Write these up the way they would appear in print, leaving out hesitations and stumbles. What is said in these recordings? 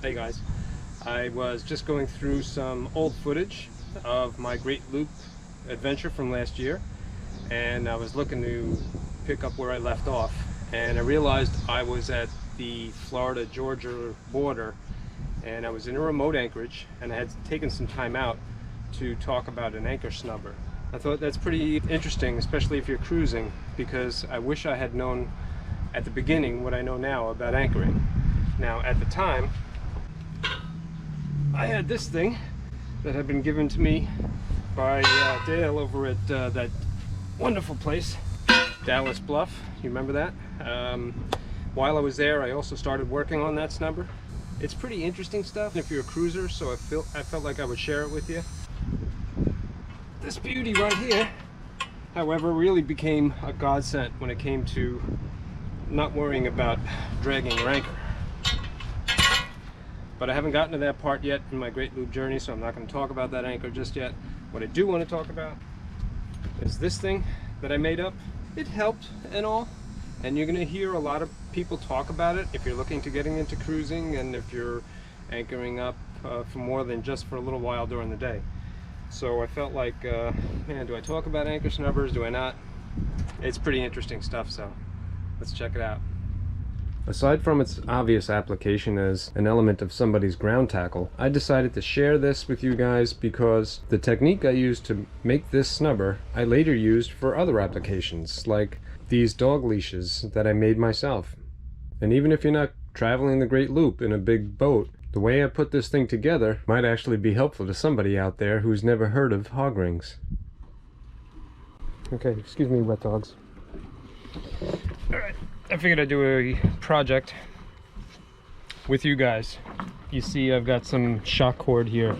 Hey guys, I was just going through some old footage of my Great Loop adventure from last year, and I was looking to pick up where I left off, and I realized I was at the Florida-Georgia border, and I was in a remote anchorage, and I had taken some time out to talk about an anchor snubber. I thought that's pretty interesting, especially if you're cruising, because I wish I had known at the beginning what I know now about anchoring. Now, at the time, I had this thing that had been given to me by Dale over at that wonderful place, Dallas Bluff. You remember that? While I was there, I also started working on that snubber. It's pretty interesting stuff if you're a cruiser, so I felt like I would share it with you. This beauty right here, however, really became a godsend when it came to not worrying about dragging your anchor. But I haven't gotten to that part yet in my Great Loop journey, so I'm not going to talk about that anchor just yet. What I do want to talk about is this thing that I made up. It helped and all, and you're going to hear a lot of people talk about it if you're looking to getting into cruising and if you're anchoring up for more than just for a little while during the day. So I felt like, man, do I talk about anchor snubbers? Do I not? It's pretty interesting stuff, so let's check it out. Aside from its obvious application as an element of somebody's ground tackle, I decided to share this with you guys because the technique I used to make this snubber I later used for other applications, like these dog leashes that I made myself. And even if you're not traveling the Great Loop in a big boat, the way I put this thing together might actually be helpful to somebody out there who's never heard of hog rings. Okay, excuse me, wet dogs. Alright. I figured I'd do a project with you guys. You see I've got some shock cord here.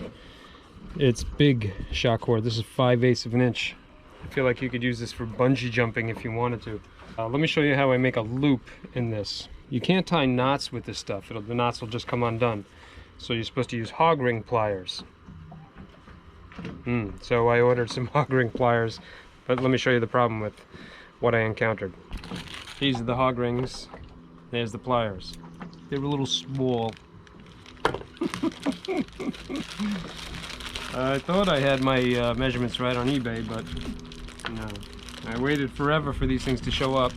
It's big shock cord. This is 5/8 of an inch. I feel like you could use this for bungee jumping if you wanted to. Let me show you how I make a loop in this. You can't tie knots with this stuff. The knots will just come undone. So you're supposed to use hog ring pliers. So I ordered some hog ring pliers, but let me show you the problem with what I encountered. These are the hog rings. There's the pliers. They were a little small. I thought I had my measurements right on eBay, but no. I waited forever for these things to show up,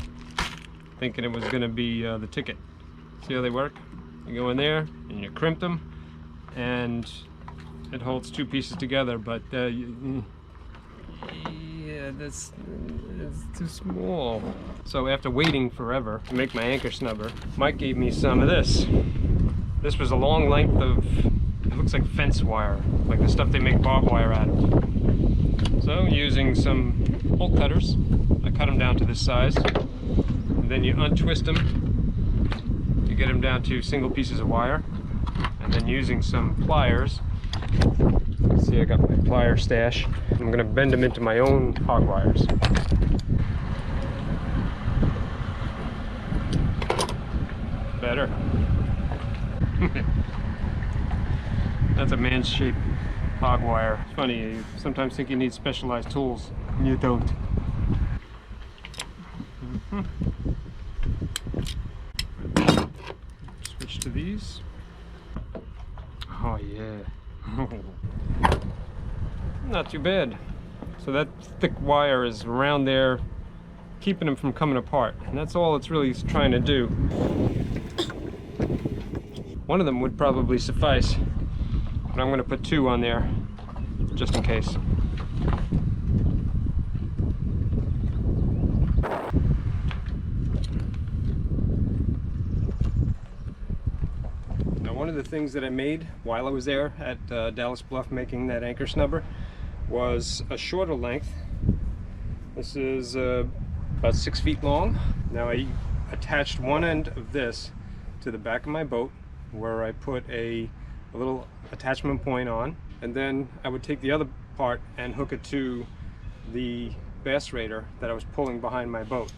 thinking it was going to be the ticket. See how they work? You go in there and you crimp them, and it holds two pieces together, but yeah, it's too small. So after waiting forever to make my anchor snubber, Mike gave me some of this. This was a long length of, it looks like fence wire, like the stuff they make barbed wire out of. So using some bolt cutters, I cut them down to this size, and then you untwist them, you get them down to single pieces of wire, and then using some pliers, see I got my plier stash, I'm going to bend them into my own hog wires. Better. That's a man's shaped hog wire. It's funny, you sometimes think you need specialized tools, and you don't. Switch to these. Oh yeah. Not too bad. So that thick wire is around there, keeping them from coming apart, and that's all it's really trying to do. One of them would probably suffice, but I'm going to put two on there just in case. Now, one of the things that I made while I was there at Dallas Bluff making that anchor snubber was a shorter length. This is about 6 feet long. Now I attached one end of this to the back of my boat where I put a little attachment point on, and then I would take the other part and hook it to the bass raider that I was pulling behind my boat.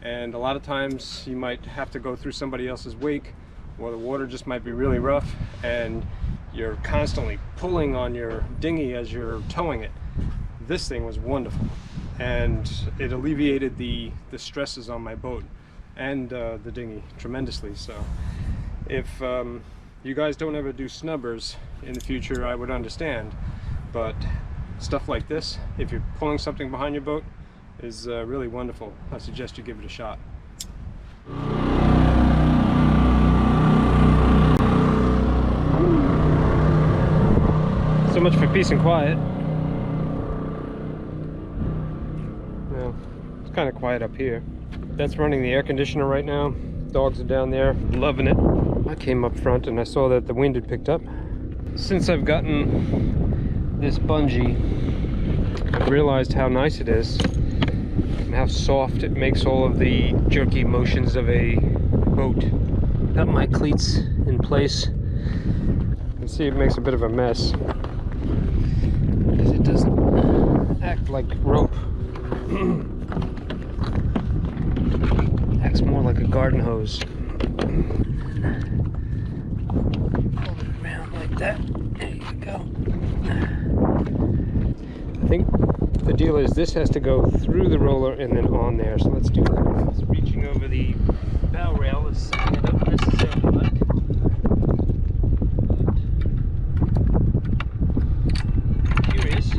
And a lot of times you might have to go through somebody else's wake, or the water just might be really rough and you're constantly pulling on your dinghy as you're towing it. This thing was wonderful, and it alleviated the stresses on my boat and the dinghy tremendously. So if you guys don't ever do snubbers in the future, I would understand, but stuff like this, if you're pulling something behind your boat, is really wonderful. I suggest you give it a shot. So much for peace and quiet. Well, it's kind of quiet up here. That's running the air conditioner right now. Dogs are down there loving it. I came up front and I saw that the wind had picked up. Since I've gotten this bungee, I've realized how nice it is and how soft it makes all of the jerky motions of a boat. Got my cleats in place. You can see it makes a bit of a mess because it doesn't act like rope. Acts more like a garden hose. Pull it around like that. There you go. I think the deal is this has to go through the roller and then on there. So let's do that. It's reaching over the bow rail is something I don't necessarily like. Curious.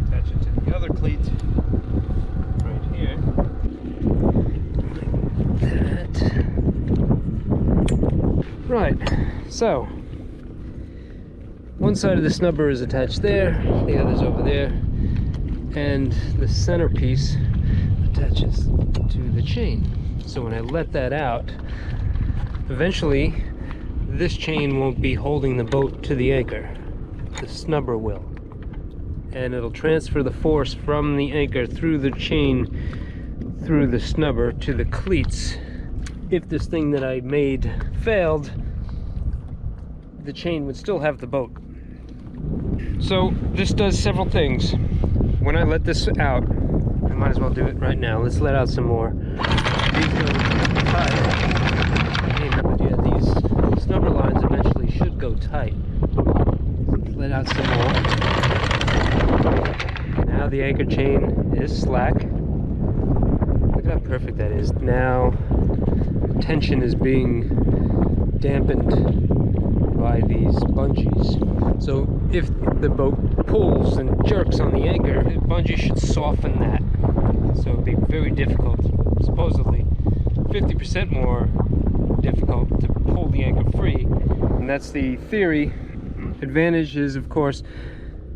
Attach it to the other cleat. Right, so one side of the snubber is attached there, the other's over there, and the centerpiece attaches to the chain. So when I let that out, eventually this chain won't be holding the boat to the anchor. The snubber will. And it'll transfer the force from the anchor through the chain, through the snubber to the cleats. If this thing that I made failed, the chain would still have the boat. So this does several things. When I let this out, I might as well do it right now. Let's let out some more. These go tight. But yeah, these snubber lines eventually should go tight. Let's let out some more. Now the anchor chain is slack. Look at how perfect that is. Now tension is being dampened by these bungees. So if the boat pulls and jerks on the anchor, the bungee should soften that. So it'd be very difficult, supposedly 50% more difficult to pull the anchor free. And that's the theory. Advantage is, of course,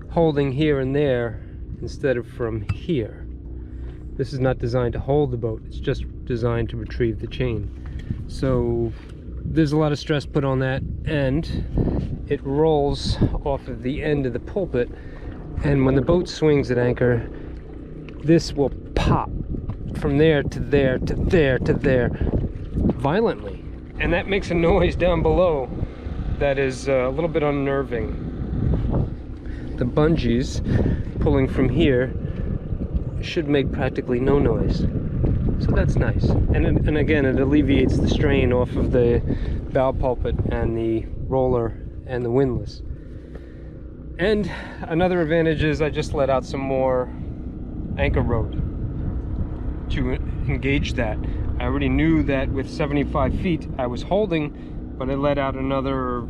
holding here and there instead of from here. This is not designed to hold the boat, it's just designed to retrieve the chain. So there's a lot of stress put on that, and it rolls off of the end of the pulpit, and when the boat swings at anchor, this will pop from there to there to there to there violently, and that makes a noise down below that is a little bit unnerving. The bungees pulling from here should make practically no noise. So that's nice. And again, it alleviates the strain off of the bow pulpit and the roller and the windlass. And another advantage is I just let out some more anchor rode to engage that. I already knew that with 75 feet I was holding, but I let out another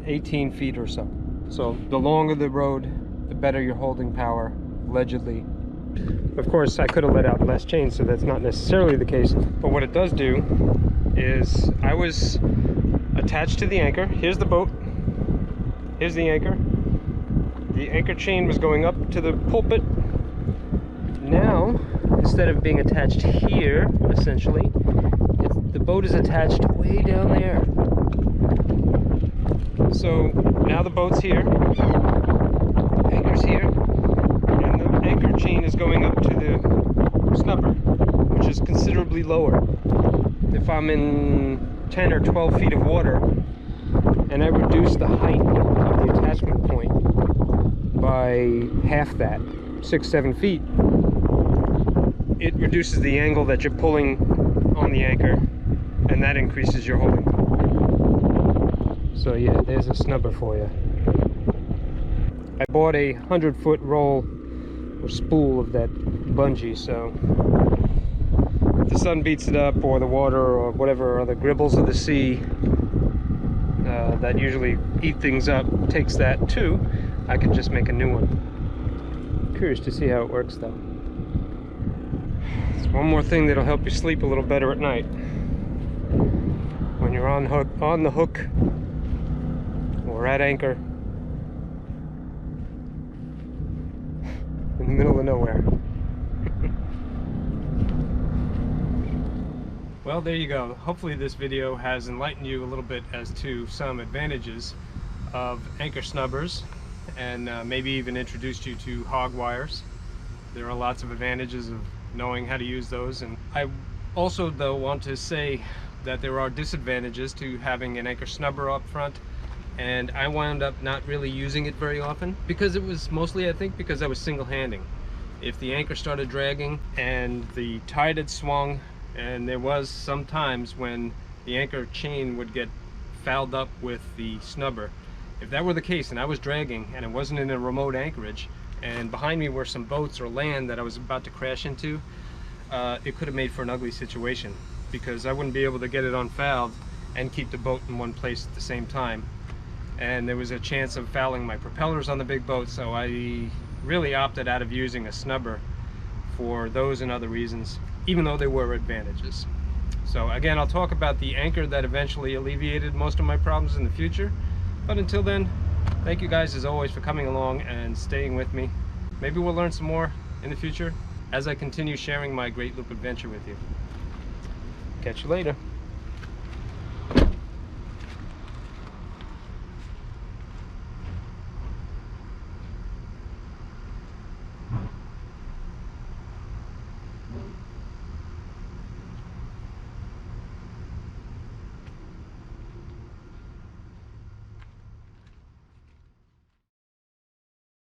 18 feet or so. So the longer the rode, the better your holding power, allegedly. Of course, I could have let out less chain, so that's not necessarily the case. But what it does do is I was attached to the anchor. Here's the boat. Here's the anchor. The anchor chain was going up to the pulpit. Now, instead of being attached here, essentially, the boat is attached way down there. So now the boat's here. The anchor's here. Anchor chain is going up to the snubber, which is considerably lower. If I'm in 10 or 12 feet of water and I reduce the height of the attachment point by half that, 6-7 feet, it reduces the angle that you're pulling on the anchor, and that increases your holding. So yeah, there's a snubber for you. I bought a 100-foot roll or spool of that bungee, so if the sun beats it up, or the water, or whatever other gribbles of the sea that usually eat things up takes that too, I can just make a new one. Curious to see how it works though. It's one more thing that'll help you sleep a little better at night. When you're on the hook or at anchor in the middle of nowhere. Well, there you go. Hopefully this video has enlightened you a little bit as to some advantages of anchor snubbers, and maybe even introduced you to hog wires. There are lots of advantages of knowing how to use those, and I also though want to say that there are disadvantages to having an anchor snubber up front, and I wound up not really using it very often because it was mostly, I think, because I was single-handing. If the anchor started dragging and the tide had swung, and there was some times when the anchor chain would get fouled up with the snubber. If that were the case and I was dragging and it wasn't in a remote anchorage and behind me were some boats or land that I was about to crash into, it could have made for an ugly situation, because I wouldn't be able to get it unfouled and keep the boat in one place at the same time. And there was a chance of fouling my propellers on the big boat, so I really opted out of using a snubber for those and other reasons, even though there were advantages. So again, I'll talk about the anchor that eventually alleviated most of my problems in the future. But until then, thank you guys as always for coming along and staying with me. Maybe we'll learn some more in the future as I continue sharing my great loop adventure with you. Catch you later.